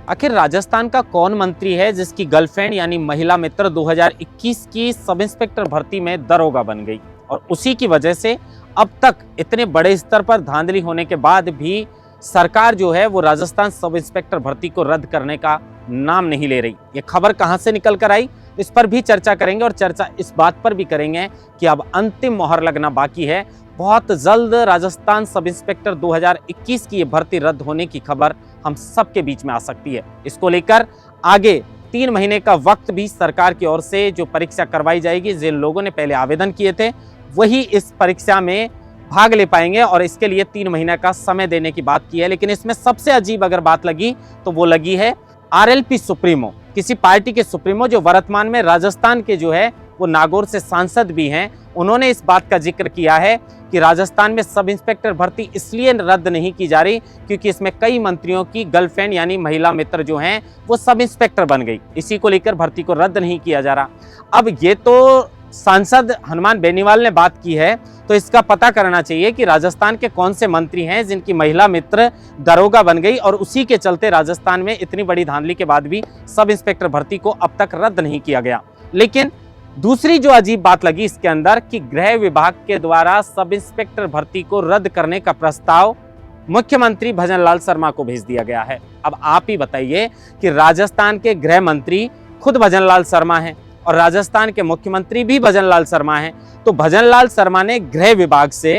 आखिर राजस्थान का कौन मंत्री है जिसकी गर्लफ्रेंड यानी महिला मित्र 2021 की सब इंस्पेक्टर भर्ती में दरोगा बन गई और उसी की वजह से अब तक इतने बड़े स्तर पर धांधली होने के बाद भी सरकार जो है वो राजस्थान सब इंस्पेक्टर भर्ती को रद्द करने का नाम नहीं ले रही। ये खबर कहां से निकल कर आई, इस पर भी चर्चा करेंगे और चर्चा इस बात पर भी करेंगे कि अब अंतिम मोहर लगना बाकी है। बहुत जल्द राजस्थान सब इंस्पेक्टर 2021 की ये भर्ती रद्द होने की खबर हम सबके बीच में आ सकती है। इसको लेकर आगे 3 महीने का वक्त भी सरकार की ओर से जो परीक्षा करवाई जाएगी, जिन लोगों ने पहले आवेदन किए थे वही इस परीक्षा में भाग ले पाएंगे और इसके लिए 3 महीने का समय देने की बात की है। लेकिन इसमें सबसे अजीब अगर बात लगी तो वो लगी है आरएलपी सुप्रीमो, किसी पार्टी के सुप्रीमो जो वर्तमान में राजस्थान के जो है वो नागौर से सांसद भी हैं। उन्होंने इस बात का जिक्र किया है कि राजस्थान में सब इंस्पेक्टर भर्ती इसलिए रद्द नहीं की जा रही क्योंकि इसमें कई मंत्रियों की गर्लफ्रेंड यानी महिला मित्र जो हैं वो सब इंस्पेक्टर बन गई, इसी को लेकर भर्ती को रद्द नहीं किया जा रहा। अब ये तो सांसद हनुमान बेनीवाल ने बात की है, तो इसका पता करना चाहिए कि राजस्थान के कौन से मंत्री हैं जिनकी महिला मित्र दरोगा बन गई और उसी के चलते राजस्थान में इतनी बड़ी धांधली के बाद भी सब इंस्पेक्टर भर्ती को अब तक रद्द नहीं किया गया। लेकिन दूसरी जो अजीब बात लगी इसके अंदर कि गृह विभाग के द्वारा सब इंस्पेक्टर भर्ती को रद्द करने का प्रस्ताव मुख्यमंत्री भजनलाल शर्मा को भेज दिया गया है। अब आप ही बताइए कि राजस्थान के गृह मंत्री खुद भजनलाल शर्मा हैं और राजस्थान के मुख्यमंत्री भी भजनलाल शर्मा हैं, तो भजनलाल शर्मा ने गृह विभाग से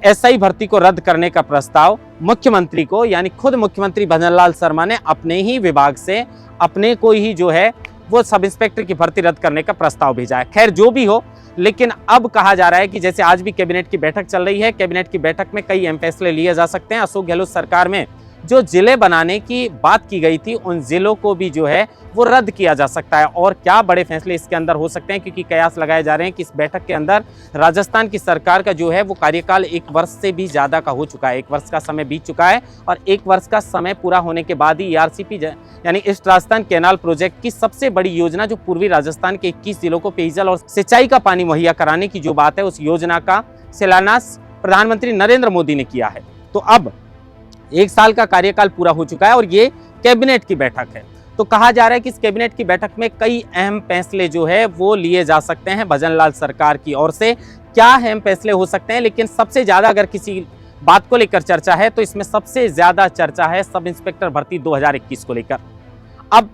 एसआई भर्ती को रद्द करने का प्रस्ताव मुख्यमंत्री को यानी खुद मुख्यमंत्री भजनलाल शर्मा ने अपने ही विभाग से अपने को ही जो है वो सब इंस्पेक्टर की भर्ती रद्द करने का प्रस्ताव भेजा है। खैर जो भी हो, लेकिन अब कहा जा रहा है कि जैसे आज भी कैबिनेट की बैठक चल रही है, कैबिनेट की बैठक में कई अहम फैसले लिए जा सकते हैं। अशोक गहलोत सरकार में जो जिले बनाने की बात की गई थी उन जिलों को भी जो है वो रद्द किया जा सकता है और क्या बड़े फैसले इसके अंदर हो सकते हैं, क्योंकि कयास लगाए जा रहे हैं कि इस बैठक के अंदर राजस्थान की सरकार का जो है वो कार्यकाल 1 वर्ष से भी ज़्यादा का हो चुका है। 1 वर्ष का समय बीत चुका है और 1 वर्ष का समय पूरा होने के बाद ही ईआरसीपी यानी ईस्ट राजस्थान कैनाल प्रोजेक्ट की सबसे बड़ी योजना जो पूर्वी राजस्थान के 21 जिलों को पेयजल और सिंचाई का पानी मुहैया कराने की जो बात है उस योजना का शिलान्यास प्रधानमंत्री नरेंद्र मोदी ने किया है। तो अब 1 साल का कार्यकाल पूरा हो चुका है और ये कैबिनेट की बैठक है, तो कहा जा रहा है कि इस कैबिनेट की बैठक में कई अहम फैसले जो है वो लिए जा सकते हैं भजनलाल सरकार की ओर से। क्या अहम फैसले हो सकते हैं, लेकिन सबसे ज्यादा अगर किसी बात को लेकर चर्चा है तो इसमें सबसे ज्यादा चर्चा है सब इंस्पेक्टर भर्ती 2021 को लेकर। अब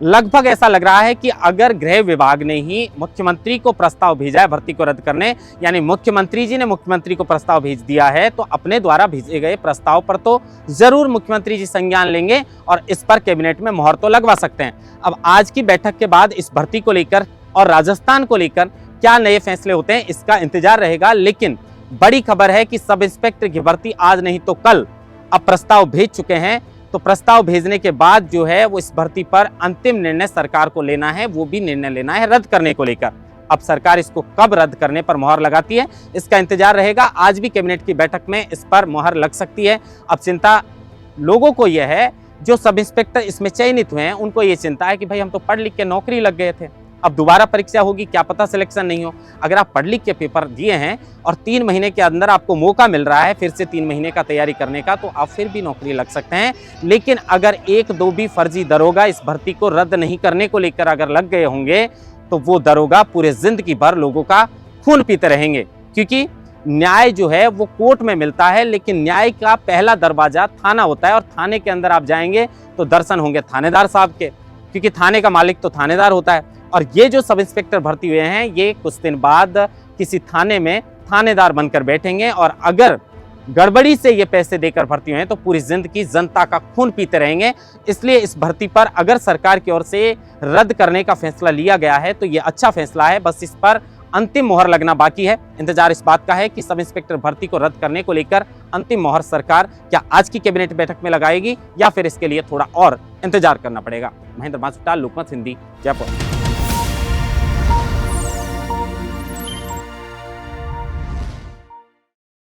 लगभग ऐसा लग रहा है कि अगर गृह विभाग ने ही मुख्यमंत्री को प्रस्ताव भेजा है भर्ती को रद्द करने, यानी मुख्यमंत्री जी ने मुख्यमंत्री को प्रस्ताव भेज दिया है, तो अपने द्वारा भेजे गए प्रस्ताव पर तो जरूर मुख्यमंत्री जी संज्ञान लेंगे और इस पर कैबिनेट में मोहर तो लगवा सकते हैं। अब आज की बैठक के बाद इस भर्ती को लेकर और राजस्थान को लेकर क्या नए फैसले होते हैं इसका इंतजार रहेगा। लेकिन बड़ी खबर है कि सब इंस्पेक्टर की भर्ती आज नहीं तो कल अब प्रस्ताव भेज चुके हैं, तो प्रस्ताव भेजने के बाद जो है वो इस भर्ती पर अंतिम निर्णय सरकार को लेना है, वो भी निर्णय लेना है रद्द करने को लेकर। अब सरकार इसको कब रद्द करने पर मोहर लगाती है इसका इंतजार रहेगा। आज भी कैबिनेट की बैठक में इस पर मोहर लग सकती है। अब चिंता लोगों को यह है जो सब इंस्पेक्टर इसमें चयनित हुए हैं, उनको ये चिंता है कि भाई हम तो पढ़ लिख के नौकरी लग गए थे, अब दोबारा परीक्षा होगी, क्या पता सिलेक्शन नहीं हो। अगर आप पढ़ लिख के पेपर दिए हैं और 3 महीने के अंदर आपको मौका मिल रहा है फिर से 3 महीने का तैयारी करने का, तो आप फिर भी नौकरी लग सकते हैं। लेकिन अगर 1-2 भी फर्जी दरोगा इस भर्ती को रद्द नहीं करने को लेकर अगर लग गए होंगे तो वो दरोगा पूरे जिंदगी भर लोगों का खून पीते रहेंगे, क्योंकि न्याय जो है वो कोर्ट में मिलता है, लेकिन न्याय का पहला दरवाजा थाना होता है और थाने के अंदर आप जाएंगे तो दर्शन होंगे थानेदार साहब के, क्योंकि थाने का मालिक तो थानेदार होता है। और ये जो सब इंस्पेक्टर भर्ती हुए हैं ये कुछ दिन बाद किसी थाने में थानेदार बनकर बैठेंगे और अगर गड़बड़ी से ये पैसे देकर भर्ती हुए हैं तो पूरी जिंदगी जनता का खून पीते रहेंगे। इसलिए इस भर्ती पर अगर सरकार की ओर से रद्द करने का फैसला लिया गया है तो ये अच्छा फैसला है, बस इस पर अंतिम मोहर लगना बाकी है। इंतजार इस बात का है कि सब इंस्पेक्टर भर्ती को रद्द करने को लेकर अंतिम मोहर सरकार क्या आज की कैबिनेट बैठक में लगाएगी या फिर इसके लिए थोड़ा और इंतजार करना पड़ेगा। महेंद्र बांसुटा, लोकमत हिंदी, जयपुर।